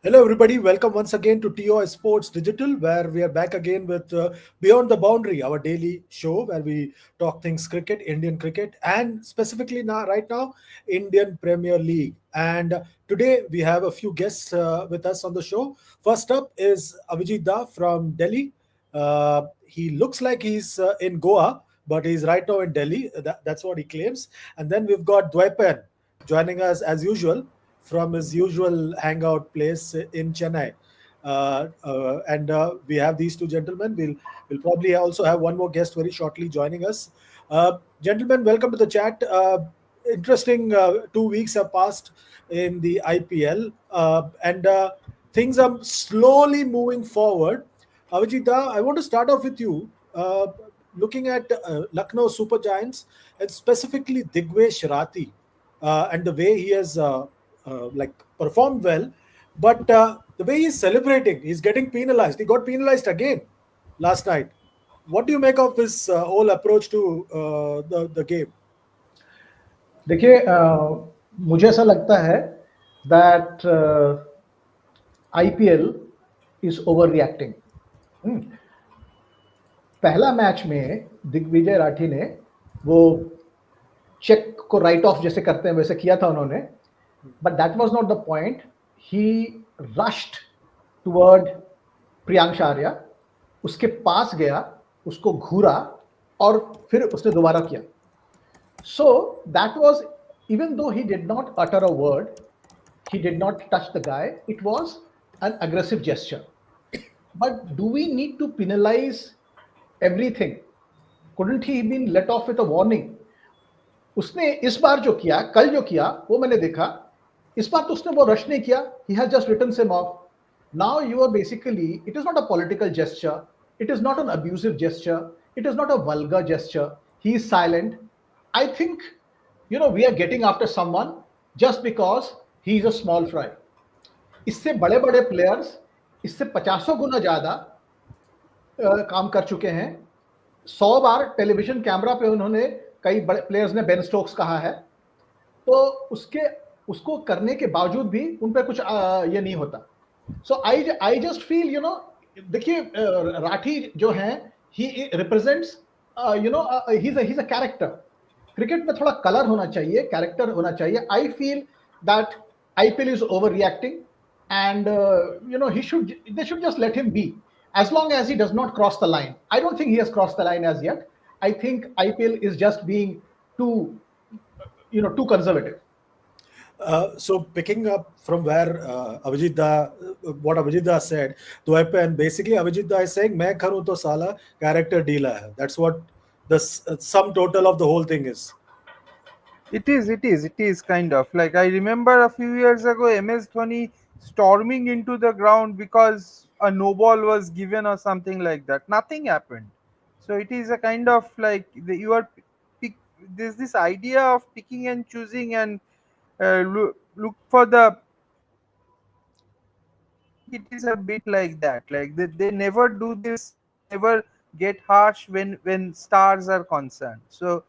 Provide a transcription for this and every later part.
Hello, everybody. Welcome once again to TO Sports Digital, where we are back again with Beyond the Boundary, our daily show where we talk things cricket, Indian cricket, and specifically now, right now, Indian Premier League. And today we have a few guests with us on the show. First up is Avijit Da from Delhi. He looks like he's in Goa, but he's right now in Delhi. That's what he claims. And then we've got Dwaipan joining us as usual from his usual hangout place in Chennai. And we have these two gentlemen. We'll probably also have one more guest very shortly joining us. Gentlemen, welcome to the chat. Interesting 2 weeks have passed in the IPL, and things are slowly moving forward. Avijita, I want to start off with you. Looking at Lucknow Super Giants and specifically Digvesh Rathi and the way he has like performed well, but the way he's celebrating, he's getting penalized. He got penalized again last night. What do you make of his whole approach to the game? देखिए मुझे ऐसा लगता है that IPL is over reacting. पहला match में दिग्विजय राठी ने वो check को राइट ऑफ जैसे करते हैं वैसे किया था उन्होंने, but that was not the point. He rushed toward Priyansh Arya, उसके पास गया, उसको घूरा और फिर उसने दोबारा किया. So that was, even though he did not utter a word, he did not touch the guy, it was an aggressive gesture. But do we need to penalize everything? Couldn't he been let off with a warning? उसने इस बार जो किया, कल जो किया, वो मैंने देखा. इस बार तो उसने वो रश नहीं किया. He has just written him off. Now you are basically, it is not a political gesture, it is not an abusive gesture, it is not a vulgar gesture. He is silent. I think, we are getting after someone just because he is a small fry. इससे बड़े बड़े players इससे 50 गुना ज्यादा काम कर चुके हैं. 100 बार television camera पे उन्होंने, कई बड़े प्लेयर्स ने बेन स्टोक्स कहा है, तो उसको करने के बावजूद भी उन पर कुछ ये नहीं होता. सो आई जस्ट फील, देखिए राठी जो है, ही represents, he is a character. Cricket में थोड़ा कलर होना चाहिए, कैरेक्टर होना चाहिए. I feel that IPL is over reacting and they should just let him be, as long as he does not cross the line. I don't think he has crossed the line as yet. I think IPL is just being too conservative. So picking up from where what Avijit Da said, and basically Avijit Da is saying, "मैं करूँ तो साला character dealer है." That's what the sum total of the whole thing is. It is kind of like, I remember a few years ago MS Dhoni storming into the ground because a no ball was given or something like that. Nothing happened. So it is a kind of like pick, there's this idea of picking and choosing and look for the. It is a bit like that. Like they never do this. They never get harsh when stars are concerned. So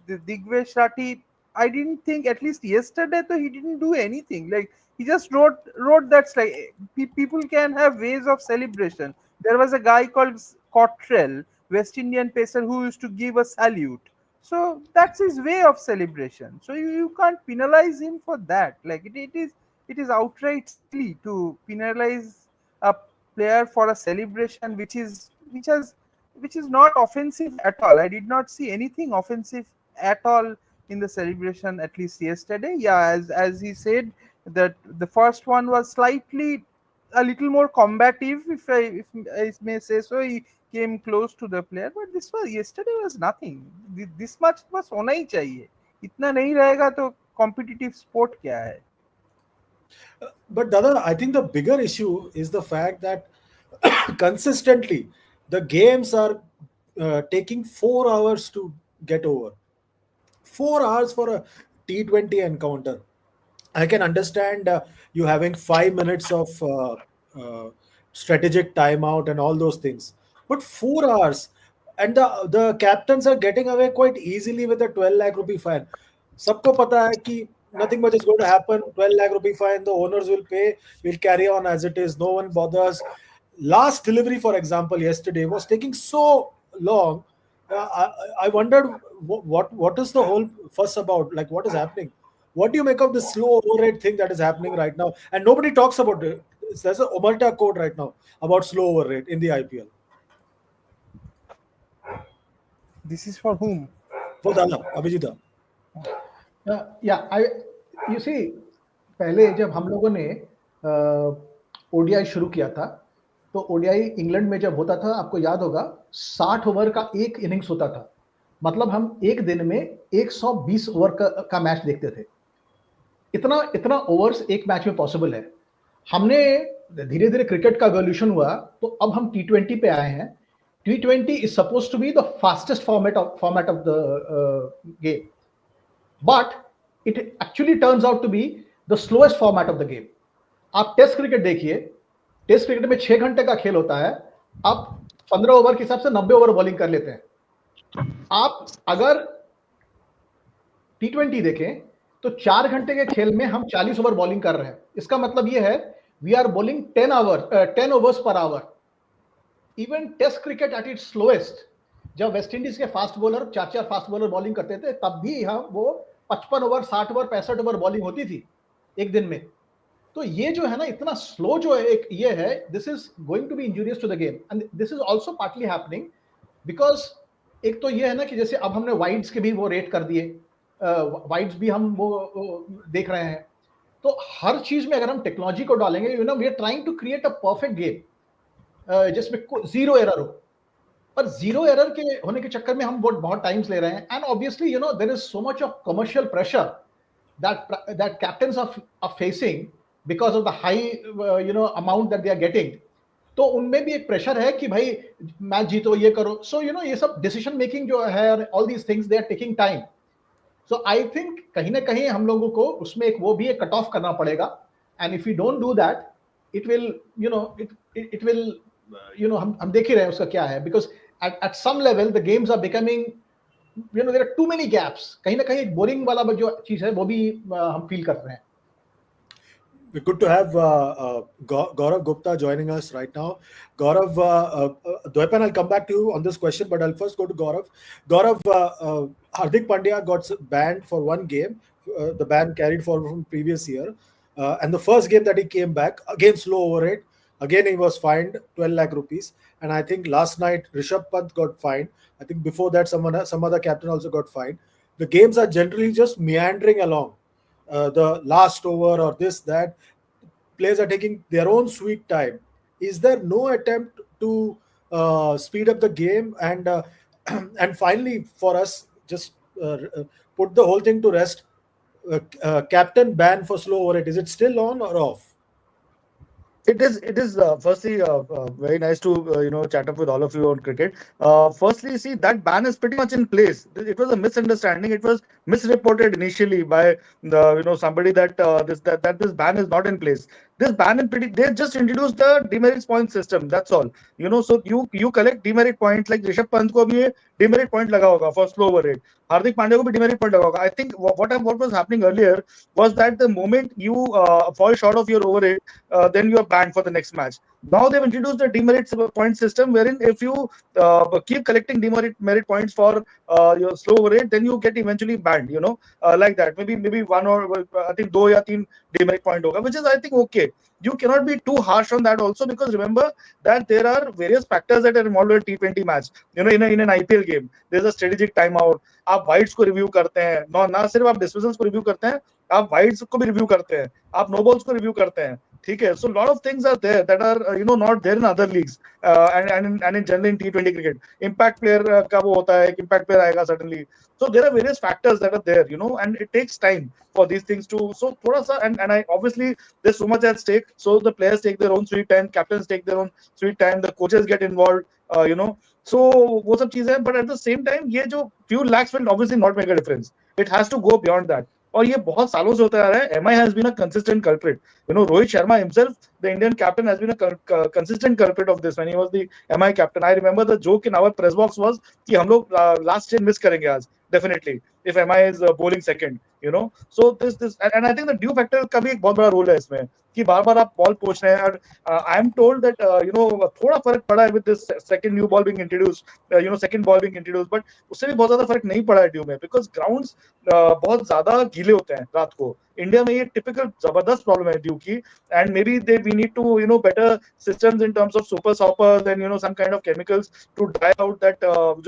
the Digvesh Rathi, I didn't think, at least yesterday, though, he didn't do anything. Like he just wrote that's like people can have ways of celebration. There was a guy called Cottrell, West Indian pacer, who used to give a salute. So that's his way of celebration. So you can't penalize him for that. Like it is outright silly to penalize a player for a celebration which is not offensive at all. I did not see anything offensive at all in the celebration, at least yesterday. Yeah, as he said, that the first one was slightly a little more combative, if I may say so. He came close to the player, but this was yesterday was nothing. This much बस होना ही चाहिए. इतना नहीं रहेगा तो competitive sport क्या है? But Dada, I think the bigger issue is the fact that consistently the games are taking 4 hours to get over. 4 hours for a T20 encounter. I can understand you having 5 minutes of strategic timeout and all those things, but 4 hours, and the captains are getting away quite easily with a 12 lakh rupee fine. सबको पता है कि nothing much is going to happen. 12 lakh rupee fine, the owners will pay, we'll carry on as it is, no one bothers. Last delivery, for example, yesterday was taking so long. I wondered what is the whole fuss about? Like, what is happening? What do you make of this slow overrate thing that is happening right now? And nobody talks about it. There's a Omerta code right now about slow overrate in the IPL. This is for whom? For Dala, Abhijita. या आई you see पहले जब हम लोगों ने ODI शुरू किया था तो ओडीआई इंग्लैंड में जब होता था आपको याद होगा 60 ओवर का एक इनिंग्स होता था मतलब हम एक दिन में 120 ओवर का मैच देखते थे इतना इतना ओवर्स एक मैच में पॉसिबल है हमने धीरे धीरे क्रिकेट का एवोल्यूशन हुआ तो अब हम टी20 पे आए हैं टी20 is suppose to be the fastest format of the game but it actually turns out to be the slowest format of the game. आप टेस्ट क्रिकेट देखिए टेस्ट क्रिकेट में 6 घंटे का खेल होता है आप 15 ओवर के हिसाब से 90 ओवर बॉलिंग कर लेते हैं आप अगर टी20 देखें तो 4 घंटे के खेल में हम 40 ओवर बॉलिंग कर रहे हैं इसका मतलब यह है we are bowling 10 overs per hour even test cricket at its slowest जब वेस्ट इंडीज के fast bowler 4 fast bowler bowling करते थे तब भी हम वो 55 ओवर 60 ओवर 65 ओवर बॉलिंग होती थी एक दिन में तो ये जो है ना इतना स्लो जो है एक ये है this is going to be injurious to the game and this is also partly happening because एक तो ये है ना कि जैसे अब हमने वाइड्स के भी वो रेट कर दिए वाइड्स भी हम वो देख रहे हैं तो हर चीज में अगर हम टेक्नोलॉजी को डालेंगे you know we are trying to create a perfect game जिसमें जीरो एरर हो पर जीरो एरर के होने के चक्कर में हम बहुत टाइम्स ले रहे हैं and obviously you know there is so much of commercial pressure that captains are facing because of the high you know amount that they are getting तो उनमें भी एक प्रेशर है कि भाई मैच जीतो ये करो सो यू नो ये सब डिसीजन मेकिंग जो है all these things they are taking time so I think कहीं ना कहीं हम लोगों को उसमें एक वो भी एक कट ऑफ करना पड़ेगा and if you don't do that it will you know it will you know हम देख ही रहे हैं उसका क्या है because at some level the games are becoming you know there are too many gaps कहीं ना कहीं बोरिंग वाला जो चीज है वो भी हम फील कर रहे हैं Good to have Gaurav Gupta joining us right now. Gaurav, Dwaipan, I'll come back to you on this question, but I'll first go to Gaurav. Gaurav, Hardik Pandya got banned for one game. The ban carried forward from previous year. And the first game that he came back, again slow over it. Again, he was fined 12 lakh rupees. And I think last night, Rishabh Pant got fined. I think before that, some other captain also got fined. The games are generally just meandering along. The last over or this, that. Players are taking their own sweet time. Is there no attempt to speed up the game and and finally for us just put the whole thing to rest? Captain ban for slow over it. Is it still on or off? It is firstly very nice to chat up with all of you on cricket. Firstly, see, that ban is pretty much in place. It was a misunderstanding. It was misreported initially by the somebody that that this ban is not in place. This ban in they just introduced the demerit point system. That's all. So you collect demerit points like Rishabh Pant ko bhi demerit point laga hoga for slow over rate. Hardik Pandya ko bhi demerit point laga hoga. I think what was happening earlier was that the moment you fall short of your over rate, then you are banned for the next match. Now they've introduced the demerit point system, wherein if you keep collecting demerit points for your slow over rate, then you get eventually banned. Like that. Maybe one or I think 2 or 3 demerit point hoga, which is I think okay. You cannot be too harsh on that also because remember that there are various factors that are involved in a T20 match. In an IPL game, there's a strategic timeout. आप wides को review करते हैं ना सिर्फ आप डिस्मिसल्स को review करते हैं आप वाइड्स को भी रिव्यू करते हैं आप नो बॉल्स को रिव्यू करते हैं ठीक है so lot of things are there that are not there in other leagues and in general in T20 cricket impact player का वो होता है कि इम्पैक्ट प्लेयर आएगा suddenly so there are various factors that are there and it takes time for these things to so thoda sa and I obviously there's so much at stake so the players take their own sweet time captains take their own sweet time the coaches get involved so वो सब चीजें हैं but at the same time ये जो few lakhs will obviously not make a difference it has to go beyond that और ये बहुत सालों से होता आ रहा है MI has been a consistent culprit Rohit Sharma himself the Indian captain has been a consistent culprit of this when he was the MI captain I remember the joke in our press box was कि हम लोग last 10 miss करेंगे आज definitely if MI is bowling second, you know. So and I think the due factor का भी एक बहुत बड़ा रोल है इसमें कि बार बार आप बॉल पूछ रहे हैं और I am told that you know थोड़ा फर्क पड़ा है with this second new ball being introduced, you know second ball being introduced, but उससे भी बहुत ज्यादा फर्क नहीं पड़ा है ड्यू में बिकॉज ग्राउंड्स बहुत ज्यादा गीले होते हैं रात को। इंडिया में ये टिपिकल जबरदस्त प्रॉब्लम है ड्यू की, and maybe they we need to you know better systems in terms of super soppers and you know some kind of chemicals to dry out that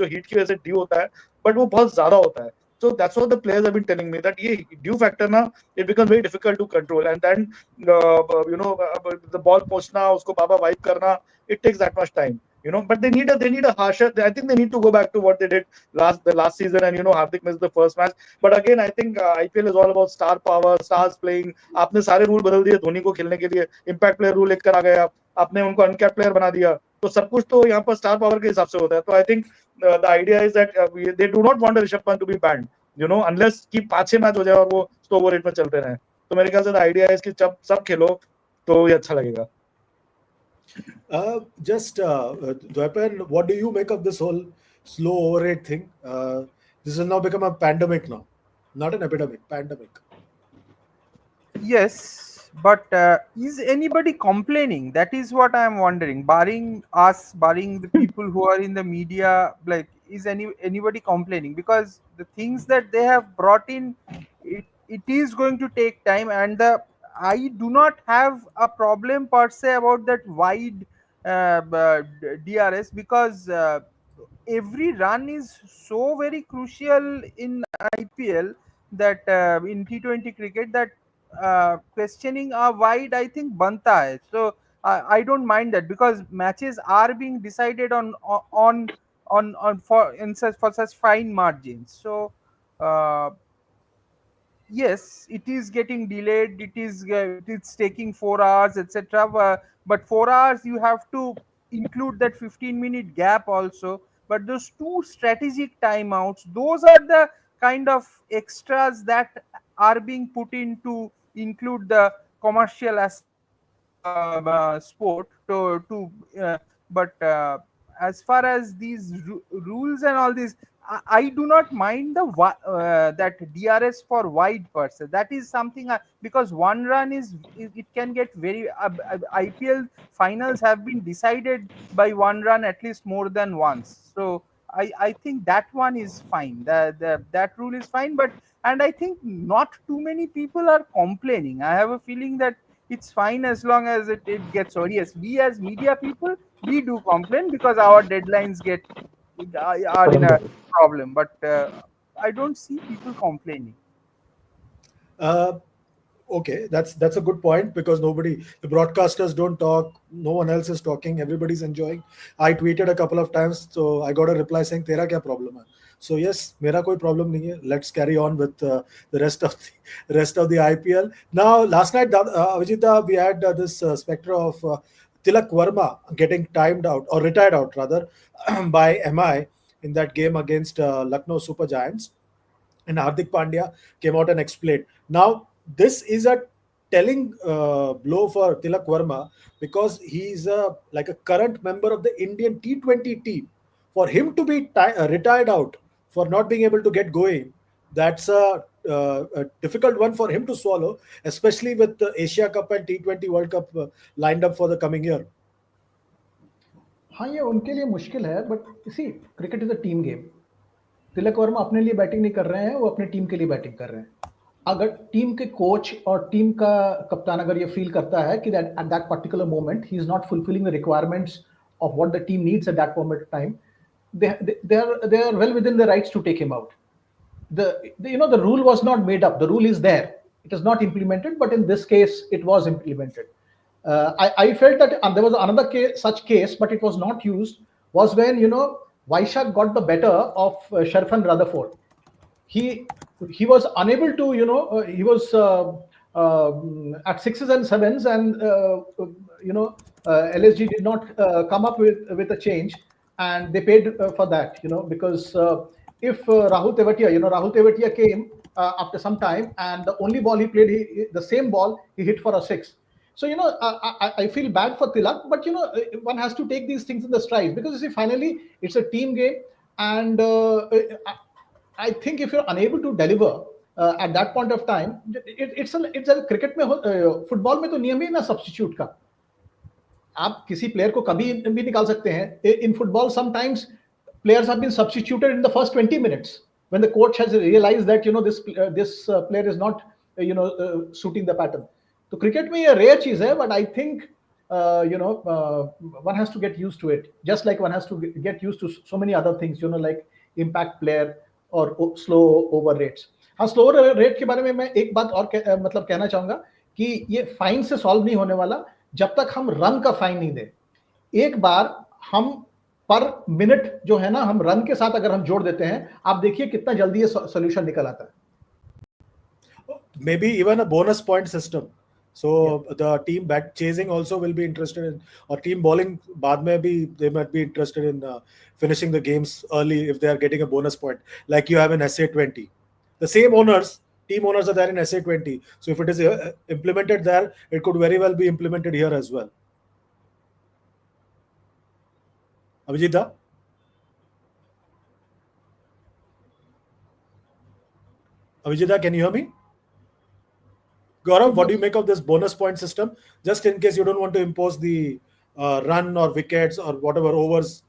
जो heat की वजह से due होता है but वो बहुत ज्यादा होता है। So that's what the players have been telling me that ये due factor ना it becomes very difficult to control and then you know the ball पहुंचना उसको बाबा wipe करना it takes that much time, you know, but they need a harsher, I think they need to go back to what they did last season and you know Hardik missed the first match, but again I think IPL is all about star power, stars playing। आपने सारे rule बदल दिए धोनी को खेलने के लिए, impact player rule लेकर आ गए आप, आपने उनको अनकैप प्लेयर बना दिया, तो सब कुछ तो यहाँ पर स्टार पावर के हिसाब से होता है। तो I think the idea is that they do not want Rishabh Pant to be banned, you know, unless कि 5-6 मैच हो जाए और वो स्लो ओवर रेट में चलते रहे। तो मेरे ख्याल से द आइडिया है कि जब सब खेलो तो ये अच्छा लगेगा। Dwaypan, what do you make of this whole slow overrate thing? This has now become a pandemic now, not an epidemic, pandemic. Yes, but is anybody complaining? That is what I am wondering. Barring us, barring the people who are in the media, like, is anybody complaining? Because the things that they have brought in, it is going to take time, and I do not have a problem per se about that wide DRS, because every run is so very crucial in IPL, that in T20 cricket, that questioning a wide, I think banta hai. So I don't mind that, because matches are being decided on for in such for such fine margins. So uh, yes, it is getting delayed, it's taking 4 hours, etc. But 4 hours you have to include that 15-minute gap also. But those two strategic timeouts, those are the kind of extras that are being put in to include the commercial aspect of sport uh, but as far as these rules and all this, I do not mind that DRS for wide per se. That is something because one run it can get very IPL finals have been decided by one run at least more than once. So I think that one is fine. That rule is fine, but and I think not too many people are complaining. I have a feeling that it's fine as long as it gets over. Yes, we as media people, we do complain because our deadlines are in a problem, but I don't see people complaining. Uh, okay, that's a good point, because the broadcasters don't talk, no one else is talking, everybody's enjoying. I tweeted a couple of times, so I got a reply saying tera kya problem hai. So yes, mera koi problem nahi hai. Let's carry on with the rest of the IPL. Now last night, Avijita, we had this spectre of Tilak Verma getting timed out, or retired out rather, by MI in that game against Lucknow Super Giants, and Hardik Pandya came out and explained. Now, this is a telling blow for Tilak Verma, because he's like a current member of the Indian T20 team. For him to be retired out for not being able to get going, that's a difficult one for him to swallow, especially with the Asia Cup and T20 World Cup lined up for the coming year. हाँ ये उनके लिए मुश्किल है, but see cricket is a team game. Tilak Varma अपने लिए batting नहीं कर रहे हैं, वो अपने टीम के लिए बैटिंग कर रहे हैं। अगर टीम के कोच और टीम का कप्तान अगर ये फील करता है कि that at that particular moment he is not fulfilling the requirements of what the team needs at that moment time, they are well within the rights to take him out. The rule was not made up, the rule is there, it is not implemented, but in this case it was implemented. I felt that there was another such case, but it was not used, was when Vaishak got the better of Sharfan Rutherford. He was unable to, he was at sixes and sevens, and LSG did not come up with a change, and they paid for that, because if Rahul Tevatia came after some time, and the only ball he played, the same ball he hit for a six. So I feel bad for Tilak, but one has to take these things in the stride, because you see, finally it's a team game, and I think if you're unable to deliver at that point of time, it's a cricket में football में तो नियम ही ना substitute का. आप किसी player को कभी भी निकाल सकते हैं. In football, sometimes players have been substituted in the first 20 minutes when the coach has realized that this player is not suiting the pattern. तो क्रिकेट में ये रेयर चीज है, but I think one has to get used to it, just like one has to get used to so many other things, like impact player और slow over rates. हाँ, slow rate के बारे में मैं एक बात और मतलब कहना चाहूंगा कि ये फाइन से सॉल्व नहीं होने वाला जब तक हम रन का फाइन नहीं दें. एक बार हम पर मिनट जो है ना, हम रन के साथ अगर हम जोड़ देते हैं, आप देखिए कितना जल्दी ये सोल्यूशन निकल आता है. Maybe even a bonus point system. So the team bat chasing also will be interested in, or team bowling बाद में भी they might be interested in finishing the games early if they are getting a bonus point, like you have in SA20. The same owners, team owners are there in SA20. So if it is implemented there, it could very well be implemented here as well. Abhijita? Abhijita, can you hear me? Gaurav, what do you make of this bonus point system? Just in case you don't want to impose the run or wickets or whatever overs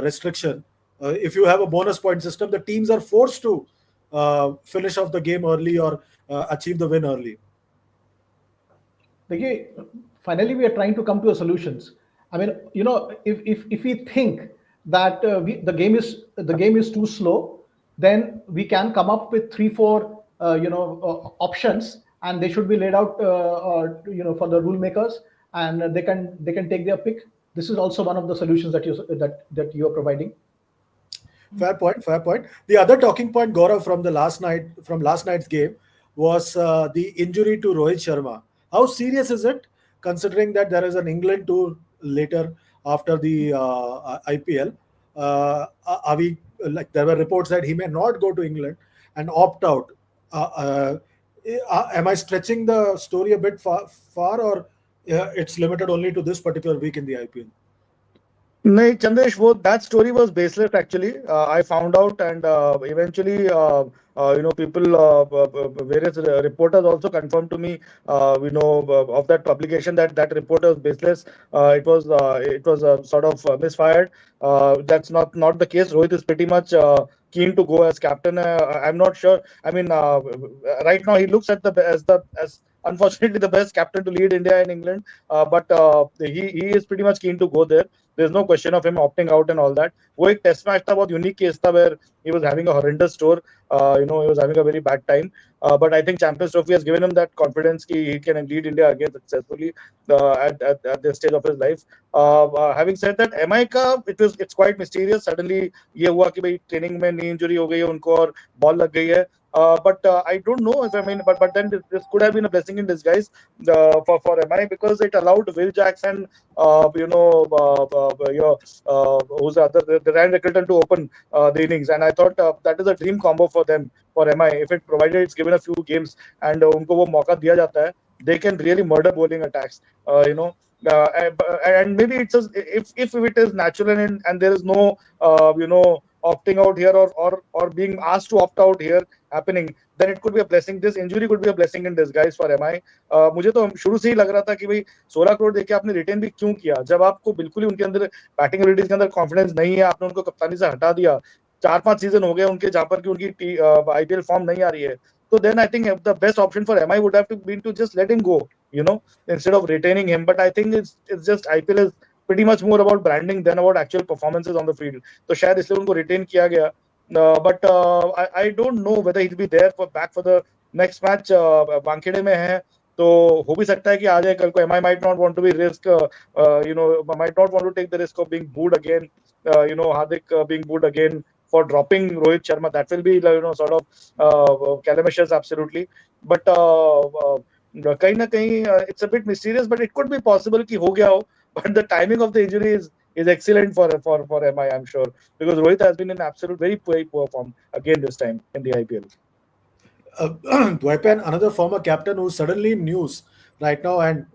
restriction, if you have a bonus point system, the teams are forced to finish off the game early or achieve the win early. देखिए, finally we are trying to come to a solutions. I mean, if we think that the game is too slow, then we can come up with 3-4 options, and they should be laid out for the rule makers, and they can take their pick. This is also one of the solutions that you are providing. Fair point. The other talking point, Gaurav, from last night's game was the injury to Rohit Sharma. How serious is it, considering that there is an England tour later after the IPL? Are we, like, there were reports that he may not go to England and opt out. Am I stretching the story a bit far, or it's limited only to this particular week in the IPL? No, Chandresh, that story was baseless actually. I found out, and eventually, people, various reporters also confirmed to me, of that publication that report was baseless. It was sort of misfired. That's not the case. Rohit is pretty much keen to go as captain. I'm not sure. I mean, right now he looks at as unfortunately the best captain to lead India and England. But he is pretty much keen to go there. There's no question of him opting out and all that. वो एक test match था, बहुत unique case था, where he was having a horrendous tour. He was having a very bad time. But I think Champions Trophy has given him that confidence that he can lead India again successfully at this stage of his life. Having said that, MI का it's quite mysterious. Suddenly ये हुआ कि भाई training में knee injury हो गई है उनको और बॉल लग गई है. But I don't know if but then this could have been a blessing in disguise for MI, because it allowed Will Jackson, who's the Ryan Rickelton to open the innings, and I thought that is a dream combo for them, for MI. If it provided it's given a few games and उनको वो मौका दिया जाता है, they can really murder bowling attacks. And maybe it's if it is natural and there is no opting out here or being asked to opt out here happening, then it could be a blessing. This injury could be a blessing in disguise for MI. मुझे तो शुरू से ही लग रहा था कि भाई 16 करोड़ देके आपने रिटेन भी क्यों किया, जब आपको बिल्कुल ही उनके अंदर बैटिंग एबिलिटीज के अंदर कॉन्फिडेंस नहीं है, आपने उनको कप्तानी से हटा दिया. 4-5 सीजन हो गए उनके जहां पर कि उनकी IPL फॉर्म नहीं आ रही है. So then I think the best option for MI would have to been to just let him go, instead of retaining him. But I think it's just IPL is pretty much more about branding than about actual performances on the field. तो शायद इसलिए उनको retain किया गया. But I don't know whether he'll be there back for the next match. Wankhede में है तो हो भी सकता है कि आ जाए कल को. MI might not want to be might not want to take the risk of being booed again. Hardik being booed again for dropping Rohit Sharma. That will be sort of calamitous absolutely. But कहीं ना कहीं it's a bit mysterious, but it could be possible कि हो गया हो. But the timing of the injury is excellent for MI, I'm sure, because Rohit has been in absolute very poor form again this time in the IPL. Dwaipan, another former captain who's suddenly in news right now, and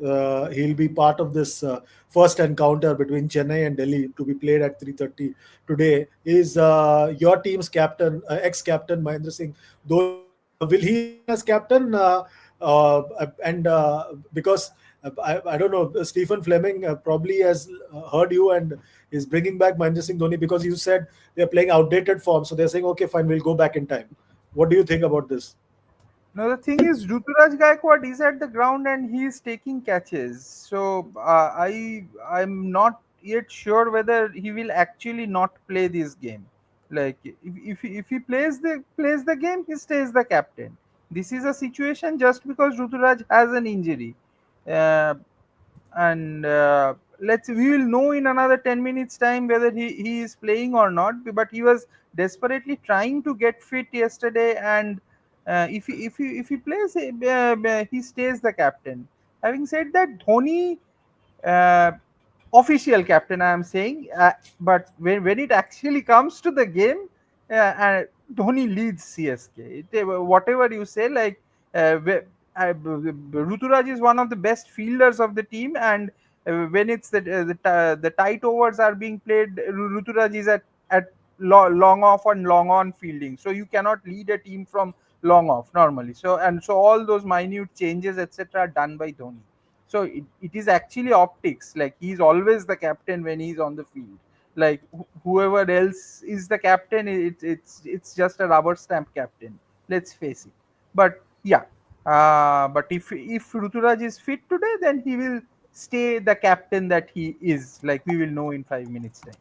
he'll be part of this first encounter between Chennai and Delhi to be played at 3:30 today. Is your team's captain, ex-captain Mahendra Singh Dhoni? Will he remain as captain? And because I don't know, Stephen Fleming probably has heard you and is bringing back Mahendra Singh Dhoni because you said they're playing outdated form, so they're saying, okay, fine, we'll go back in time. What do you think about this? No, the thing is, Ruturaj Gaikwad is at the ground and he is taking catches. So I'm not yet sure whether he will actually not play this game. Like if he plays the game, he stays the captain. This is a situation just because Ruturaj has an injury. Uh, and let's we will know in another 10 minutes time whether he is playing or not, but he was desperately trying to get fit yesterday, and if he plays, he stays the captain. Having said that, Dhoni, uh, official captain, I am saying, but when it actually comes to the game, Dhoni leads CSK. Whatever you say, like Ruturaj is one of the best fielders of the team, and when it's the tight overs are being played, Ruturaj is at long off and long on fielding. So you cannot lead a team from long off normally. So all those minute changes etc. are done by Dhoni. So it is actually optics. Like he's always the captain when he's on the field. Like whoever else is the captain, it's just a rubber stamp captain. Let's face it. But yeah, but if Ruturaj is fit today, then he will stay the captain that he is. Like we will know in 5 minutes time.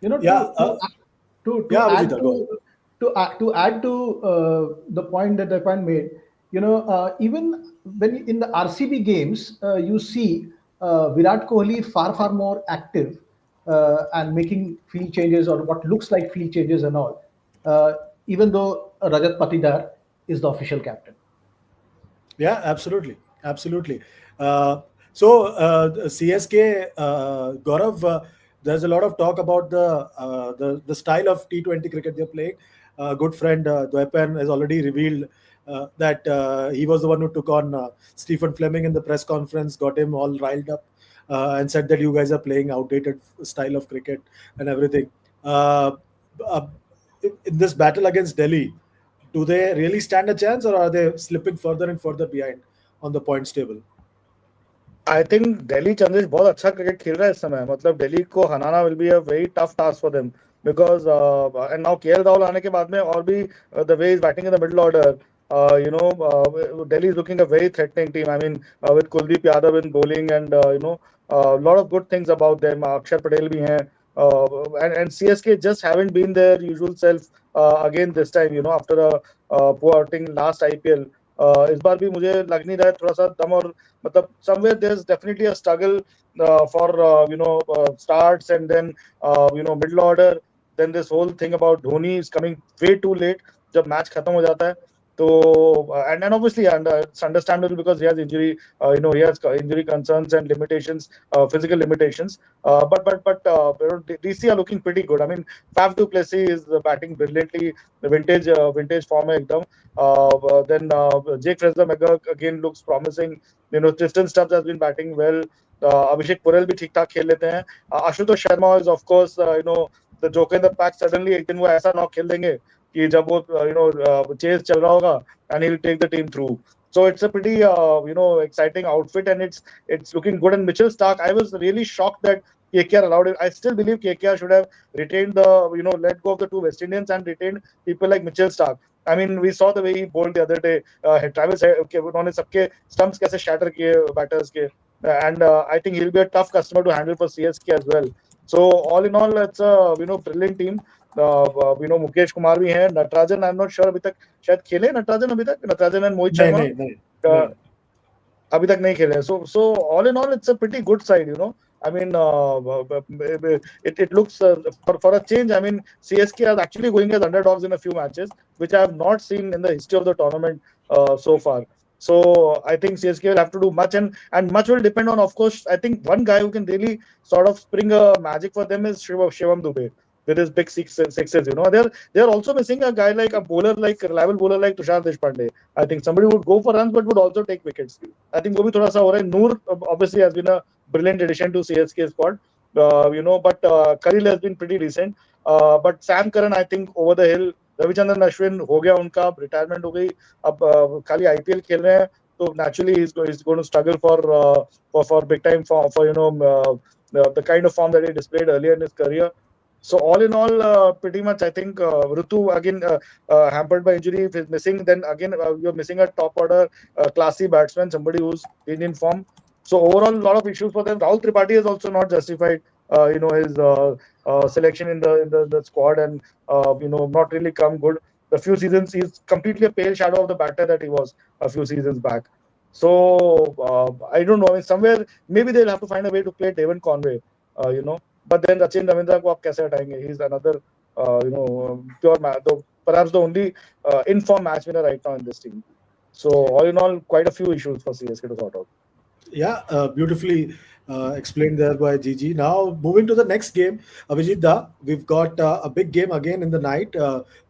You know, Yeah, to yeah, add Vijita, go ahead. to add to the point that Depan made, even when in the RCB games, you see Virat Kohli far more active and making field changes or what looks like field changes and all, uh, even though Rajat Patidar is the official captain. Yeah, absolutely, absolutely. So CSK, Gaurav, there's a lot of talk about the style of T20 cricket they're playing. Good friend Dwepan has already revealed that he was the one who took on Stephen Fleming in the press conference, got him all riled up, and said that you guys are playing outdated style of cricket and everything. Uh, uh, in this battle against Delhi, do they really stand a chance, or are they slipping further and further behind on the points table? I think Delhi Chandesh बहुत अच्छा cricket खेल रहा है इस समय. मतलब दिल्ली को हराना will be a very tough task for them because and now KL Rahul आने के बाद में और भी the way he's batting in the middle order, Delhi is looking a very threatening team. I mean, with Kuldeep Yadav in bowling and a lot of good things about them. Akshar Patel भी हैं. And CSK just haven't been their usual self again this time. After a poor outing last IPL. इस बार भी मुझे लग नहीं रहा है थोड़ा सा दम और मतलब somewhere there's definitely a struggle for starts and then middle order. Then this whole thing about Dhoni is coming way too late जब मैच खत्म हो जाता है. So and obviously it's understandable because he has injury, he has injury concerns and limitations, physical limitations. But DC are looking pretty good. I mean, Faf du Plessis is batting brilliantly. The vintage form है एकदम. Then Jake Fraser-McGurk again looks promising. Tristan Stubbs has been batting well. Abhishek Purel भी ठीक ठाक खेल लेते हैं. Ashutosh Sharma is of course the joker in the pack. Suddenly एक दिन वो ऐसा नॉक खेल देंगे कि जब वो चेस चल रहा होगा and he'll take the team through. So it's a pretty exciting outfit and it's looking good. And Mitchell Stark, I was really shocked that KKR allowed it. I still believe KKR should have retained let go of the two West Indians and retained people like Mitchell Stark. I mean, we saw the way he bowled the other day. Travis, उन्होंने सबके stumps कैसे shatter किए batters के, and I think he'll be a tough customer to handle for CSK as well. So all in all, it's a brilliant team. Mukesh Kumar भी हैं. Natarajan, I am not sure अभी तक शायद खेले नटराजन अभी तक. नटराजन एंड मोहित नहीं शर्मा नहीं नहीं नहीं. अभी तक नहीं खेले. So all in all, it's a pretty good side. I mean, it looks for a change. I mean, CSK are actually going as underdogs in a few matches, which I have not seen in the history of the tournament so far. So I think CSK will have to do much, and much will depend on, of course. I think one guy who can really sort of spring a magic for them is Shivam Dubey. with his big sixes. They're also missing a guy like a bowler, like a reliable bowler like Tushar Deshpande. I think somebody would go for runs but would also take wickets. I think वो भी थोड़ा सा हो रहा है. Noor obviously has been a brilliant addition to CSK squad. But Khalil has been pretty decent. But Sam Curran, I think over the hill. Ravichandran Ashwin हो गया, उनका रिटायरमेंट हो गई, अब खाली आईपीएल खेल रहे हैं, तो naturally he's going to struggle for big time for the kind of form that he displayed earlier in his career. So all in all, pretty much I think Ritu again hampered by injury. If he's missing, then again you're missing a top order classy batsman, somebody who's been in form. So overall, a lot of issues for them. Rahul Tripathi has also not justified his selection in the squad, and not really come good. The few seasons he's completely a pale shadow of the batter that he was a few seasons back. So I don't know. I mean, somewhere maybe they'll have to find a way to play Devon Conway. But then Rachin Ravindra को आप कैसे हटाएंगे? He's another pure match, perhaps the only in-form match winner right now in this team. So all in all, quite a few issues for CSK to sort out. Yeah, beautifully explained there by Gigi. Now moving to the next game, Abhijit Da, we've got a big game again in the night,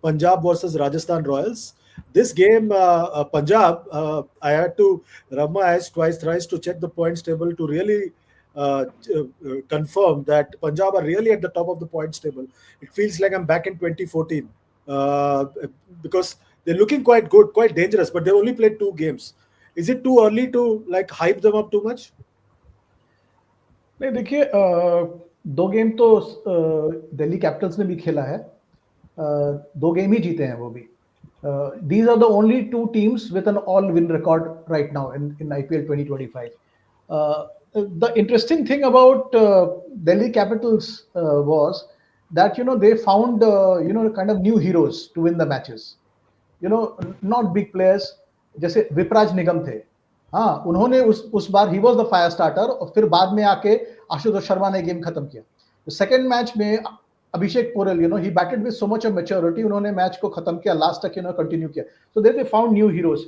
Punjab versus Rajasthan Royals. This game, Punjab, I had to rub my eyes twice, thrice to check the points table to really confirm that Punjab are really at the top of the points table. It feels like I'm back in 2014 because they're looking quite good, quite dangerous, but they've only played 2 games. Is it too early to like hype them up too much? नहीं देखिए, 2 game तो Delhi Capitals ने भी खेला है, 2 game ही जीते हैं वो भी. These are the only 2 teams with an all-win record right now in IPL 2025. The interesting thing about Delhi Capitals was that they found kind of new heroes to win the matches. Not big players. जैसे विपराज निगम थे, हाँ, उन्होंने उस बार ही was the fire starter, और फिर बाद में आके आशुतोष शर्मा ने गेम खत्म किया. सेकंड मैच में Abhishek Porel, he batted with so much of maturity, उन्होंने मैच को खत्म किया, लास्ट तक कंटिन्यू किया. So they found new heroes.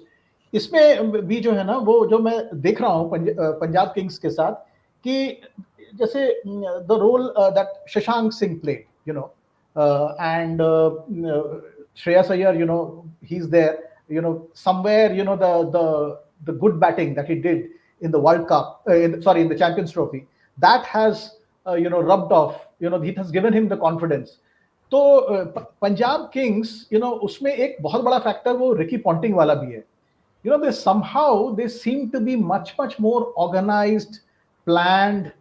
इसमें भी जो है ना, वो जो मैं देख रहा हूँ पंजाब किंग्स के साथ, कि जैसे the role that Shashank Singh played, and Shreyas Iyer, he is there, somewhere, the good batting that he did in the World Cup, in the Champions Trophy, that has rubbed off. It has given him the confidence. तो Punjab Kings, उसमें एक बहुत बड़ा factor वो Ricky Ponting वाला भी है. They somehow they seem to be much more organized, planned.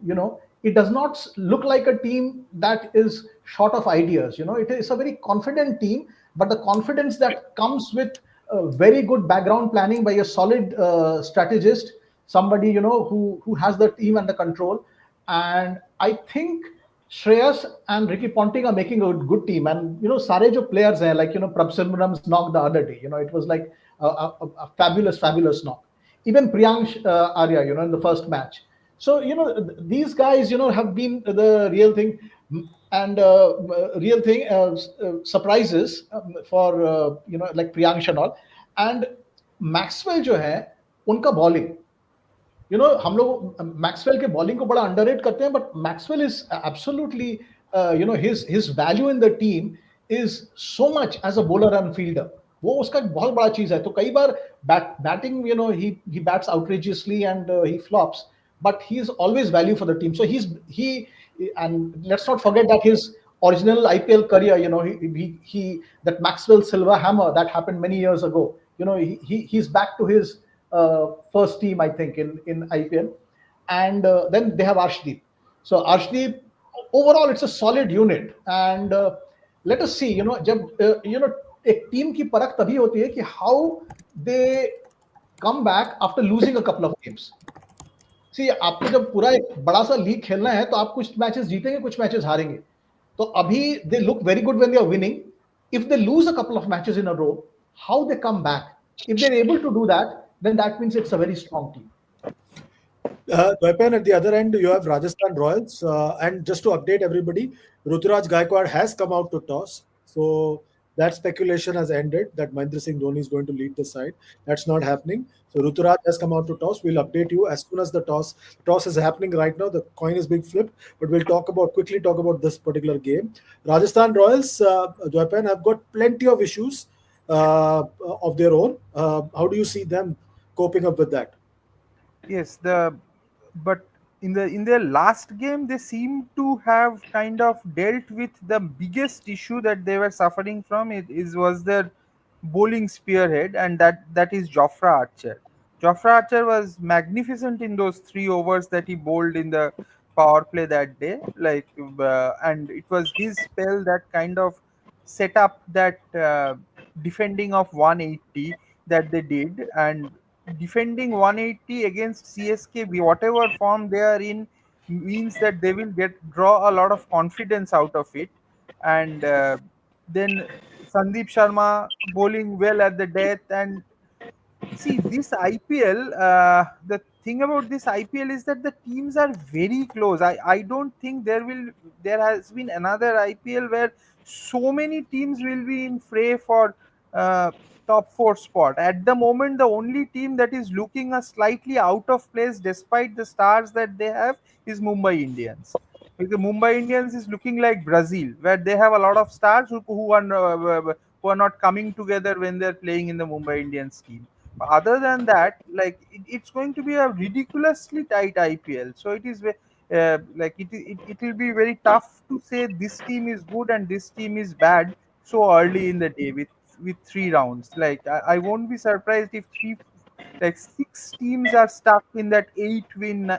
It does not look like a team that is short of ideas. It is a very confident team, but the confidence that comes with very good background planning by a solid strategist, somebody who has the team under control. And I think Shreyas and Ricky Ponting are making a good team. And सारे जो players हैं, like Prabhsimran's knock the other day, it was like a fabulous knock. Even Priyansh Arya, in the first match. So these guys have been the real thing. And surprises for like Priyansh and all. And Maxwell जो है, उनका bowling, हम लोग Maxwell के bowling को बड़ा underrate करते हैं, but Maxwell is absolutely his value in the team is so much as a bowler and fielder. वो उसका बहुत बड़ा चीज है. तो कई बार batting, he bats outrageously and he flops, but he is always value for the team. So and let's not forget that his original IPL career, he that Maxwell Silver Hammer that happened many years ago. He's back to his first team, I think, in IPL, and then they have Arshdeep. So Arshdeep, overall, it's a solid unit, and let us see. जब एक team की परख तभी होती है कि how they come back after losing a couple of games. See, आपको जब पूरा एक बड़ा सा लीग खेलना है, तो आप कुछ मैचेस जीतेंगे, कुछ मैचेस हारेंगे. तो अभी they look very good when they are winning. If they lose a couple of matches in a row, how they come back? If they're able to do that, then that means it's a very strong team. Dwaipan, at the other end, you have Rajasthan Royals. And just to update everybody, Ruturaj Gaikwad has come out to toss. So that speculation has ended that Mahendra Singh Dhoni is going to lead the side. That's not happening. So Ruturaj has come out to toss. We'll update you as soon as the toss is happening right now. The coin is being flipped, but we'll quickly talk about this particular game. Rajasthan Royals, Japan have got plenty of issues of their own. How do you see them coping up with that? Yes, but in their last game they seem to have kind of dealt with the biggest issue that they were suffering from. It is was their bowling spearhead, and that is Jofra Archer. Jofra Archer was magnificent in those 3 overs that he bowled in the power play that day. And it was his spell that kind of set up that defending of 180 that they did, and defending 180 against CSK, whatever form they are in, means that they will get draw a lot of confidence out of it. And then Sandeep Sharma bowling well at the death. And see, this IPL, the thing about this IPL is that the teams are very close. I don't think there has been another IPL where so many teams will be in fray for uh, top four spot. At the moment, the only team that is looking a slightly out of place despite the stars that they have is Mumbai Indians. Because Mumbai Indians is looking like Brazil, where they have a lot of stars who are not coming together when they're playing in the Mumbai Indians team. Other than that, it's going to be a ridiculously tight IPL. So it will be very tough to say this team is good and this team is bad so early in the day with 3 rounds. I won't be surprised if 6 teams are stuck in that 8 win,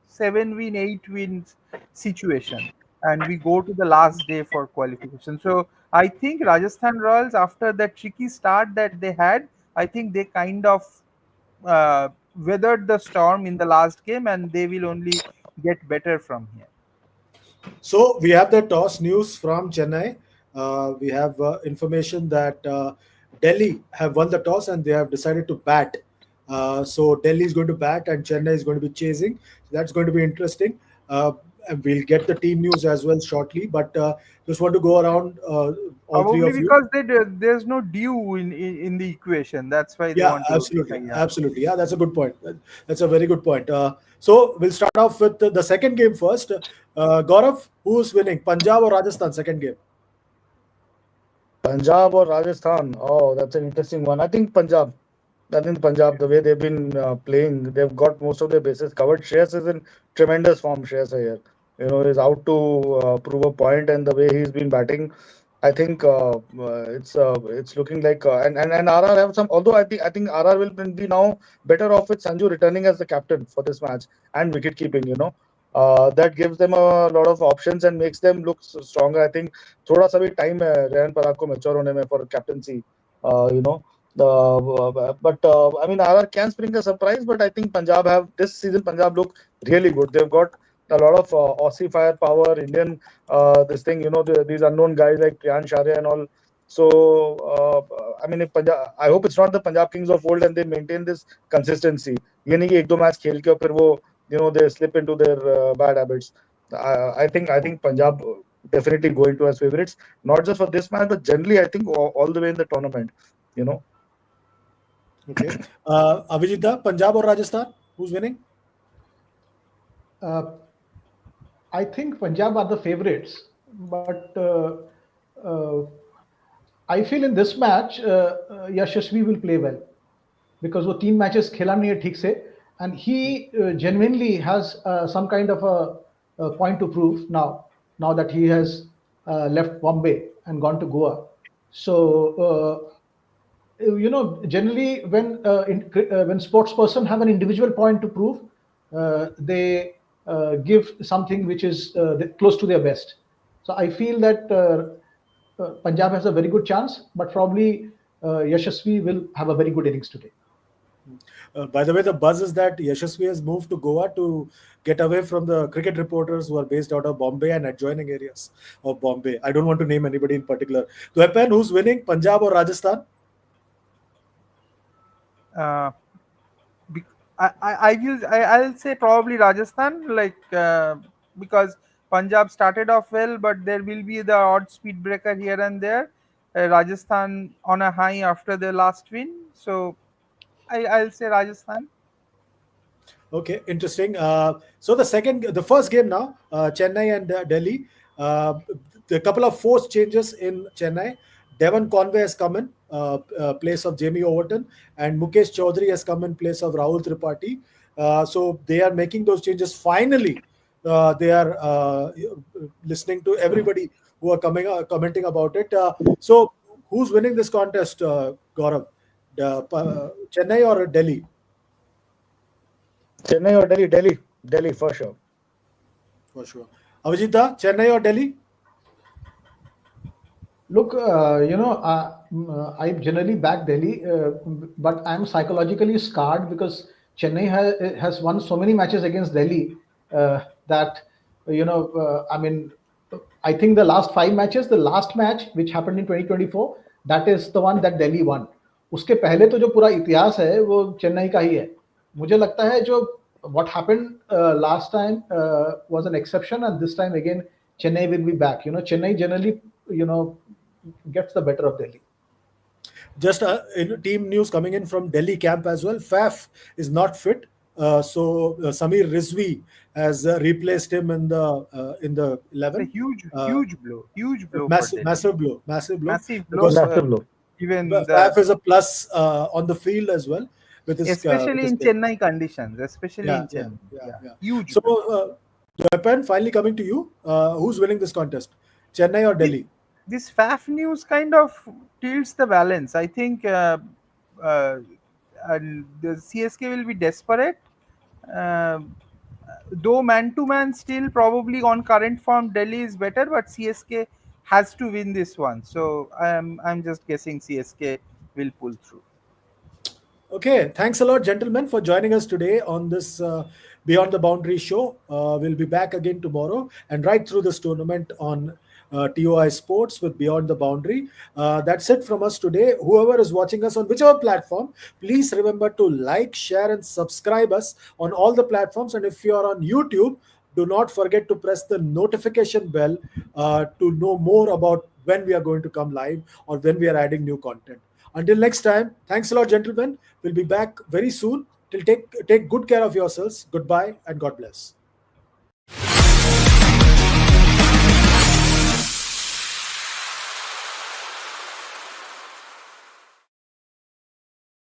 7 win, 8 wins situation, and we go to the last day for qualification. So I think Rajasthan Royals, after that tricky start that they had, I think they kind of weathered the storm in the last game, and they will only get better from here. So we have the toss news from Chennai. We have information that Delhi have won the toss and they have decided to bat. So Delhi is going to bat and Chennai is going to be chasing. So that's going to be interesting. And we'll get the team news as well shortly. But just want to go around all three Probably of you. because there's no due in the equation. That's why they Yeah, want to absolutely, retire. absolutely. Yeah, that's a good point. That's a very good point. So we'll start off with the second game first. Gaurav, who's winning, Punjab or Rajasthan? Second game. Punjab or Rajasthan? Oh, that's an interesting one. I think Punjab. I think Punjab, the way they've been playing, they've got most of their bases covered. Shreyas is in tremendous form. Shreyas Iyer, is out to prove a point, and the way he's been batting, I think it's looking like and RR have some. Although I think RR will be now better off with Sanju returning as the captain for this match and wicket keeping. That gives them a lot of options and makes them look stronger. I think थोड़ा सा भी time है रेहान पराग को mature होने में for captaincy. You know. But I mean, RR can spring a surprise, but I think Punjab have this season. Punjab look really good. They've got a lot of Aussie firepower, Indian this thing. These unknown guys like Priyan Sharia and all. So I mean, if Punjab, I hope it's not the Punjab Kings of old, and they maintain this consistency. ये नहीं कि एक दो match खेल के और फिर वो they slip into their bad habits. I think Punjab definitely go into as favorites, not just for this match, but generally I think all the way in the tournament. You know. Okay. Avijita, Punjab or Rajasthan? Who's winning? Uh, I think Punjab are the favorites, but uh, I feel in this match Yashasvi will play well because वो 3 matches खेला नहीं है ठीक से, and he genuinely has some kind of a point to prove now that he has left Bombay and gone to Goa. So generally when sports person have an individual point to prove, they give something which is close to their best. So I feel that Punjab has a very good chance, but probably Yashasvi will have a very good innings today. By the way, the buzz is that Yashasvi has moved to Goa to get away from the cricket reporters who are based out of Bombay and adjoining areas of Bombay. I don't want to name anybody in particular. Dwepen, who's winning, Punjab or Rajasthan? Uh, I'll say probably Rajasthan, because Punjab started off well, but there will be the odd speed breaker here and there. Rajasthan on a high after their last win. So I'll say Rajasthan. Okay, interesting. So the first game now, Chennai and Delhi. The couple of forced changes in Chennai. Devon Conway has come in place of Jamie Overton, and Mukesh Chaudhary has come in place of Rahul Tripathi. So they are making those changes. Finally, they are listening to everybody who are coming commenting about it. So who's winning this contest, Gaurav? Chennai or Delhi? Chennai or Delhi? Delhi for sure. For sure. Avijita, Chennai or Delhi? Look, I generally back Delhi, but I'm psychologically scarred because Chennai has won so many matches against Delhi that I mean, I think the last 5 matches, the last match which happened in 2024, that is the one that Delhi won. उसके पहले तो जो पूरा इतिहास है वो चेन्नई का ही है. मुझे लगता है जो what happened last time was an exception, and this time again Chennai will be back. Chennai generally you know gets the better of Delhi. Just team news coming in from Delhi camp as well. Faf is not fit, so Samir Rizvi has replaced him in the It's a 11. huge blow for Massive, Delhi. massive blow. Massive blow. Because Massive blow. Even Faf is a plus on the field as well with especially his in play. Chennai conditions, especially in Chennai. Yeah. Huge So, blow. Japan, finally coming to you. Who's winning this contest? Chennai or Delhi? This FAF news kind of tilts the balance. I think uh, and the CSK will be desperate. Uh, though man to man, still probably on current form, Delhi is better, but CSK has to win this one. So I'm just guessing CSK will pull through. Okay, thanks a lot, gentlemen, for joining us today on this Beyond the Boundary show. We'll be back again tomorrow and right through this tournament on TOI Sports with Beyond the Boundary. That's it from us today. Whoever is watching us on whichever platform, please remember to like, share, and subscribe us on all the platforms. And if you are on YouTube, do not forget to press the notification bell to know more about when we are going to come live or when we are adding new content. Until next time, thanks a lot, gentlemen. We'll be back very soon. Till take good care of yourselves. Goodbye and God bless.